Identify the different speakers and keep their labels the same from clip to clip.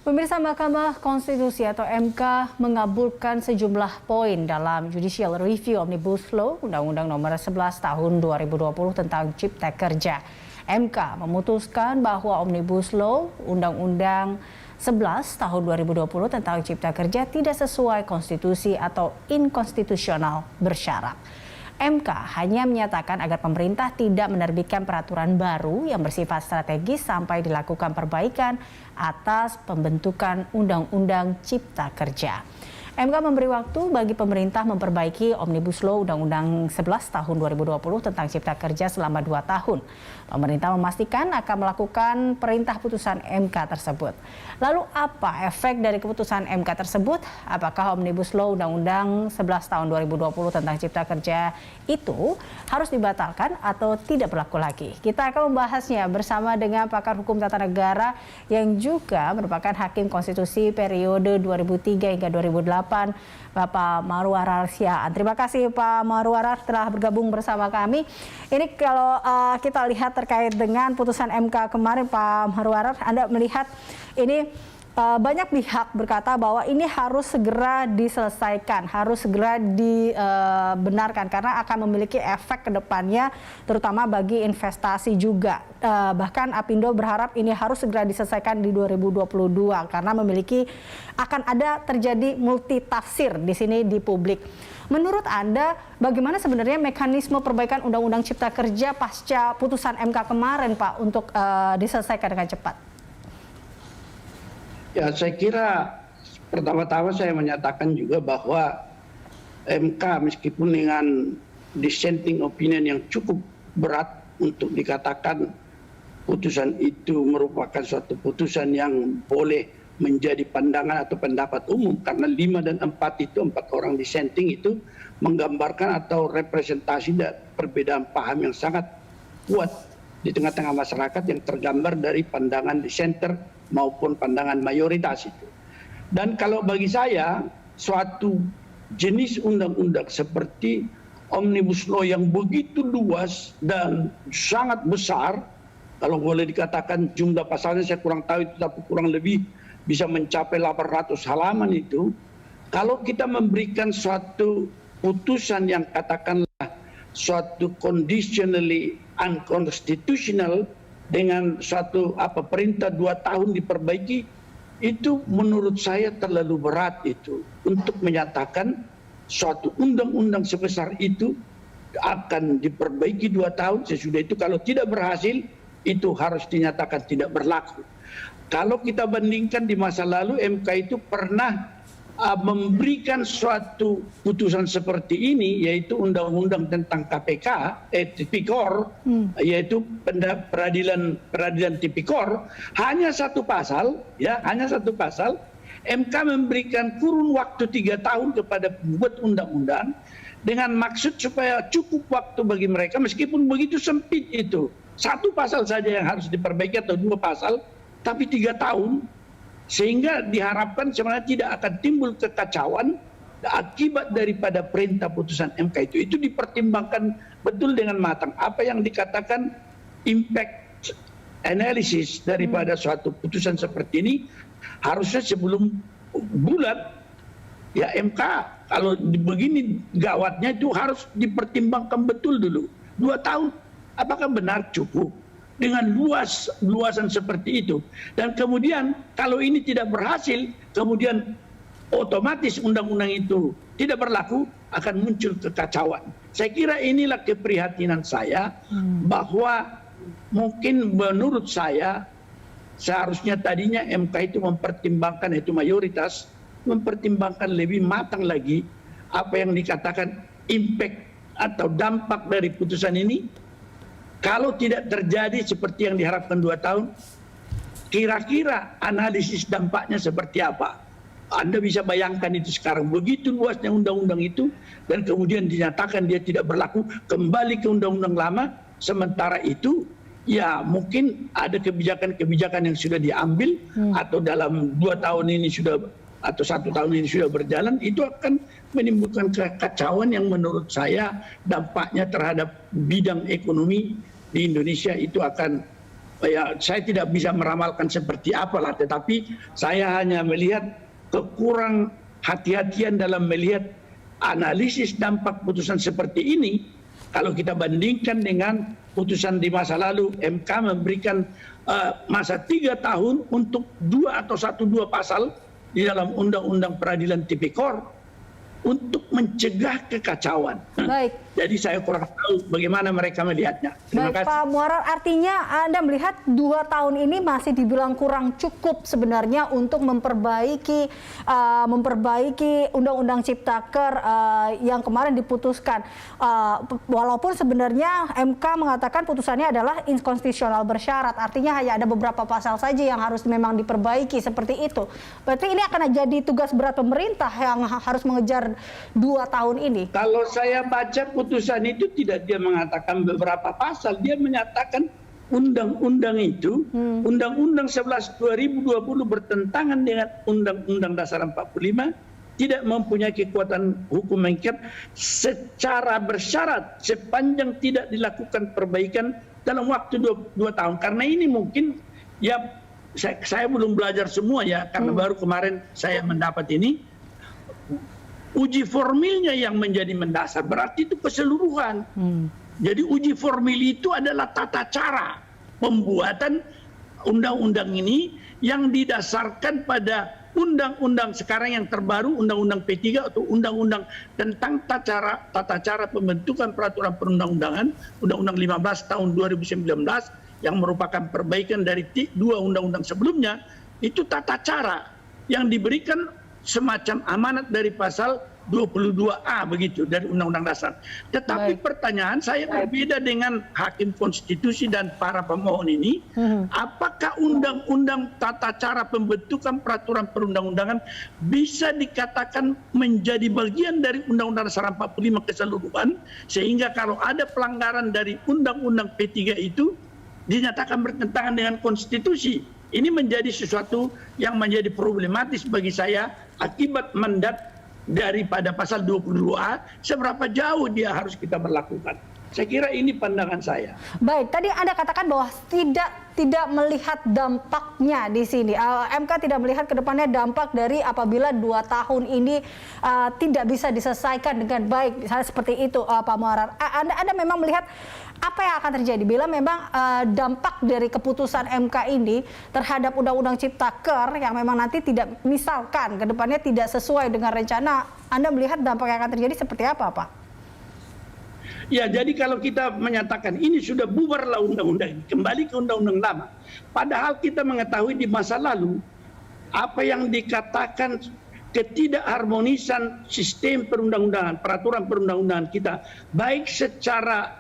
Speaker 1: Pemirsa, Mahkamah Konstitusi atau MK mengabulkan sejumlah poin dalam Judicial Review Omnibus Law Undang-Undang Nomor 11 Tahun 2020 tentang Cipta Kerja. MK memutuskan bahwa Omnibus Law Undang-Undang 11 Tahun 2020 tentang Cipta Kerja tidak sesuai konstitusi atau inkonstitusional bersyarat. MK hanya menyatakan agar pemerintah tidak menerbitkan peraturan baru yang bersifat strategis sampai dilakukan perbaikan atas pembentukan Undang-Undang Cipta Kerja. MK memberi waktu bagi pemerintah memperbaiki Omnibus Law Undang-Undang 11 Tahun 2020 tentang Cipta Kerja selama 2 tahun. Pemerintah memastikan akan melakukan perintah putusan MK tersebut. Lalu apa efek dari keputusan MK tersebut? Apakah Omnibus Law Undang-Undang 11 Tahun 2020 tentang Cipta Kerja itu harus dibatalkan atau tidak berlaku lagi? Kita akan membahasnya bersama dengan pakar hukum tata negara yang juga merupakan hakim konstitusi periode 2003 hingga 2008, Bapak Marwarar Siaan. Terima kasih Pak Marwarar telah bergabung bersama kami. Ini kalau kita lihat terkait dengan putusan MK kemarin, Pak Marwarar, Anda melihat ini banyak pihak berkata bahwa ini harus segera diselesaikan, harus segera dibenarkan karena akan memiliki efek ke depannya terutama bagi investasi juga. Bahkan Apindo berharap ini harus segera diselesaikan di 2022 karena akan ada terjadi multitafsir di sini di publik. Menurut Anda, bagaimana sebenarnya mekanisme perbaikan Undang-Undang Cipta Kerja pasca putusan MK kemarin, Pak, untuk diselesaikan dengan cepat?
Speaker 2: Ya, saya kira pertama-tama saya menyatakan juga bahwa MK meskipun dengan dissenting opinion yang cukup berat untuk dikatakan putusan itu merupakan suatu putusan yang boleh menjadi pandangan atau pendapat umum karena 5 dan 4 itu 4 orang dissenting itu menggambarkan atau representasi perbedaan paham yang sangat kuat di tengah-tengah masyarakat yang tergambar dari pandangan dissenter maupun pandangan mayoritas itu. Dan kalau bagi saya suatu jenis undang-undang seperti Omnibus Law yang begitu luas dan sangat besar, kalau boleh dikatakan jumlah pasalnya saya kurang tahu itu, tapi kurang lebih bisa mencapai 800 halaman itu, kalau kita memberikan suatu putusan yang katakanlah suatu conditionally unconstitutional dengan suatu perintah 2 tahun diperbaiki, itu menurut saya terlalu berat itu untuk menyatakan suatu undang-undang sebesar itu akan diperbaiki 2 tahun. Sesudah itu kalau tidak berhasil, itu harus dinyatakan tidak berlaku. Kalau kita bandingkan di masa lalu, MK itu pernah memberikan suatu putusan seperti ini, yaitu undang-undang tentang KPK, tipikor, yaitu peradilan tipikor, hanya satu pasal, MK memberikan kurun waktu 3 tahun kepada pembuat undang-undang dengan maksud supaya cukup waktu bagi mereka, meskipun begitu sempit itu, satu pasal saja yang harus diperbaiki atau 2 pasal, tapi 3 tahun. Sehingga diharapkan sebenarnya tidak akan timbul kekacauan akibat daripada perintah putusan MK itu. Itu dipertimbangkan betul dengan matang. Apa yang dikatakan impact analysis daripada suatu putusan seperti ini harusnya sebelum bulat ya MK kalau begini gawatnya itu harus dipertimbangkan betul dulu. 2 tahun apakah benar cukup? Dengan luasan seperti itu. Dan kemudian kalau ini tidak berhasil, kemudian otomatis undang-undang itu tidak berlaku, akan muncul kekacauan. Saya kira inilah keprihatinan saya, bahwa mungkin menurut saya seharusnya tadinya MK itu mempertimbangkan, itu mayoritas, mempertimbangkan lebih matang lagi apa yang dikatakan impact atau dampak dari putusan ini. Kalau tidak terjadi seperti yang diharapkan 2 tahun, kira-kira analisis dampaknya seperti apa? Anda bisa bayangkan itu sekarang, begitu luasnya undang-undang itu, dan kemudian dinyatakan dia tidak berlaku, kembali ke undang-undang lama, sementara itu, ya mungkin ada kebijakan-kebijakan yang sudah diambil, atau dalam 2 tahun ini sudah, atau 1 tahun ini sudah berjalan, itu akan menimbulkan kekacauan yang menurut saya dampaknya terhadap bidang ekonomi di Indonesia itu akan ya saya tidak bisa meramalkan seperti apalah, tetapi saya hanya melihat kekurang hati-hatian dalam melihat analisis dampak putusan seperti ini. Kalau kita bandingkan dengan putusan di masa lalu, MK memberikan masa 3 tahun untuk 2 atau 1-2 pasal di dalam Undang-Undang Peradilan Tipikor untuk mencegah kekacauan.
Speaker 1: Baik.
Speaker 2: Jadi saya kurang tahu bagaimana mereka melihatnya. Terima
Speaker 1: Baik,
Speaker 2: kasih.
Speaker 1: Pak Muarar, artinya Anda melihat 2 tahun ini masih dibilang kurang cukup sebenarnya untuk memperbaiki Undang-Undang Ciptaker yang kemarin diputuskan. Walaupun sebenarnya MK mengatakan putusannya adalah inkonstitusional bersyarat, artinya hanya ada beberapa pasal saja yang harus memang diperbaiki seperti itu. Berarti ini akan jadi tugas berat pemerintah yang harus mengejar 2 tahun ini.
Speaker 2: Kalau saya baca putusan itu tidak dia mengatakan beberapa pasal, dia menyatakan undang-undang itu, Undang-Undang 11 2020 bertentangan dengan Undang-Undang Dasar 45, tidak mempunyai kekuatan hukum mengikat secara bersyarat sepanjang tidak dilakukan perbaikan dalam waktu 2 tahun. Karena ini mungkin ya saya belum belajar semua ya, karena baru kemarin saya mendapat ini. Uji formilnya yang menjadi mendasar, berarti itu keseluruhan. Jadi uji formil itu adalah tata cara pembuatan undang-undang ini yang didasarkan pada undang-undang sekarang yang terbaru, Undang-Undang P3 atau Undang-Undang tentang tata cara pembentukan peraturan perundang-undangan, Undang-Undang 15 tahun 2019 yang merupakan perbaikan dari 2 undang-undang sebelumnya. Itu tata cara yang diberikan semacam amanat dari pasal 22A begitu dari Undang-Undang Dasar. Tetapi pertanyaan saya berbeda dengan Hakim Konstitusi dan para pemohon ini. Apakah undang-undang tata cara pembentukan peraturan perundang-undangan bisa dikatakan menjadi bagian dari Undang-Undang Dasar 45 keseluruhan, sehingga kalau ada pelanggaran dari Undang-Undang P3 itu dinyatakan bertentangan dengan konstitusi? Ini menjadi sesuatu yang menjadi problematis bagi saya akibat mandat daripada pasal 22A, seberapa jauh dia harus kita berlakukan. Saya kira ini pandangan saya.
Speaker 1: Baik, tadi Anda katakan bahwa tidak melihat dampaknya di sini. MK tidak melihat ke depannya dampak dari apabila 2 tahun ini tidak bisa diselesaikan dengan baik, misalnya seperti itu, Pak Muarar. Anda memang melihat apa yang akan terjadi bila memang dampak dari keputusan MK ini terhadap Undang-Undang Ciptaker yang memang nanti tidak, misalkan ke depannya tidak sesuai dengan rencana, Anda melihat dampak yang akan terjadi seperti apa, Pak?
Speaker 2: Ya, jadi kalau kita menyatakan ini sudah bubarlah undang-undang ini, kembali ke undang-undang lama. Padahal kita mengetahui di masa lalu apa yang dikatakan ketidakharmonisan sistem perundang-undangan, peraturan perundang-undangan kita, baik secara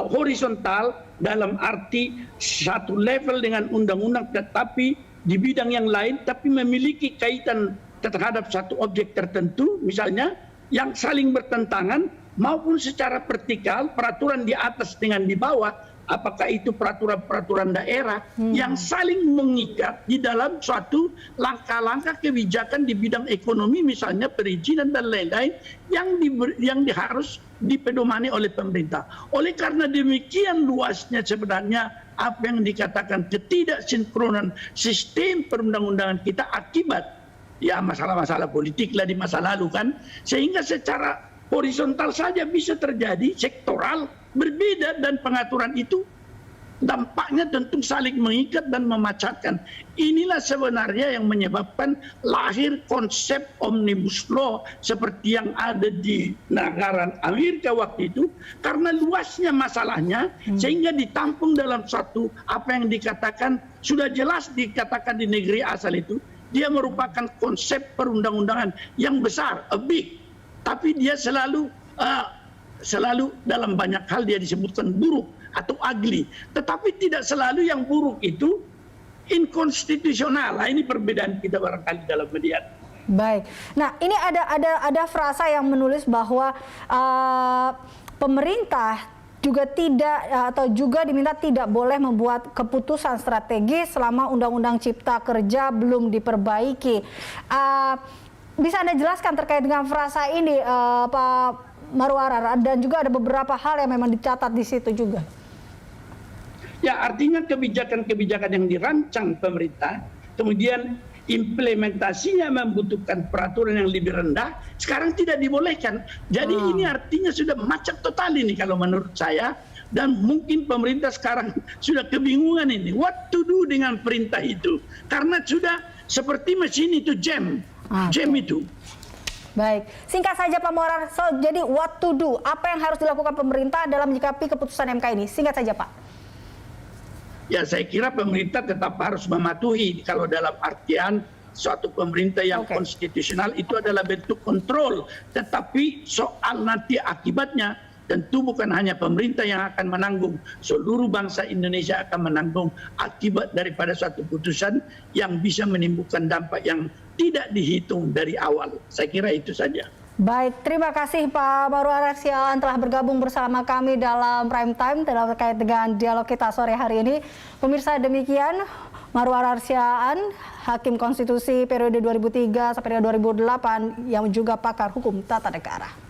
Speaker 2: horizontal dalam arti satu level dengan undang-undang, tetapi di bidang yang lain, tapi memiliki kaitan terhadap satu objek tertentu, misalnya yang saling bertentangan, maupun secara vertikal, peraturan di atas dengan di bawah, apakah itu peraturan-peraturan daerah yang saling mengikat di dalam suatu langkah-langkah kebijakan di bidang ekonomi, misalnya perizinan dan lain-lain, yang harus dipedomani oleh pemerintah. Oleh karena demikian luasnya sebenarnya apa yang dikatakan ketidaksinkronan sistem perundang-undangan kita akibat ya masalah-masalah politik lah di masa lalu kan, sehingga secara horizontal saja bisa terjadi, sektoral berbeda, dan pengaturan itu dampaknya tentu saling mengikat dan memacatkan. Inilah sebenarnya yang menyebabkan lahir konsep Omnibus Law seperti yang ada di negara Amerika waktu itu, karena luasnya masalahnya sehingga ditampung dalam satu apa yang dikatakan sudah jelas dikatakan di negeri asal itu, dia merupakan konsep perundang-undangan yang besar, a big, tapi dia selalu dalam banyak hal dia disebutkan buruk atau ugly, tetapi tidak selalu yang buruk itu inkonstitusional. Nah, ini perbedaan kita barangkali dalam melihat.
Speaker 1: Baik. Nah, ini ada frasa yang menulis bahwa pemerintah juga tidak atau juga diminta tidak boleh membuat keputusan strategis selama Undang-Undang Cipta Kerja belum diperbaiki. Bisa Anda jelaskan terkait dengan frasa ini, Pak Muarar, dan juga ada beberapa hal yang memang dicatat di situ juga.
Speaker 2: Ya, artinya kebijakan-kebijakan yang dirancang pemerintah, kemudian implementasinya membutuhkan peraturan yang lebih rendah, sekarang tidak dibolehkan. Jadi ini artinya sudah macet total ini kalau menurut saya. Dan mungkin pemerintah sekarang sudah kebingungan ini, what to do dengan perintah itu. Karena sudah seperti mesin itu jam itu.
Speaker 1: Baik, singkat saja Pak Muarararso, jadi what to do, apa yang harus dilakukan pemerintah dalam menyikapi keputusan MK ini? Singkat saja Pak.
Speaker 2: Ya, saya kira pemerintah tetap harus mematuhi, kalau dalam artian suatu pemerintah yang konstitusional itu adalah bentuk kontrol. Tetapi soal nanti akibatnya, tentu bukan hanya pemerintah yang akan menanggung, seluruh bangsa Indonesia akan menanggung akibat daripada suatu putusan yang bisa menimbulkan dampak yang tidak dihitung dari awal. Saya kira itu saja.
Speaker 1: Baik, terima kasih Pak Marwar Arsiaan telah bergabung bersama kami dalam Prime Time terkait dengan dialog kita sore hari ini. Pemirsa, demikian Marwar Arsiaan, Hakim Konstitusi periode 2003 sampai 2008 yang juga pakar hukum tata negara.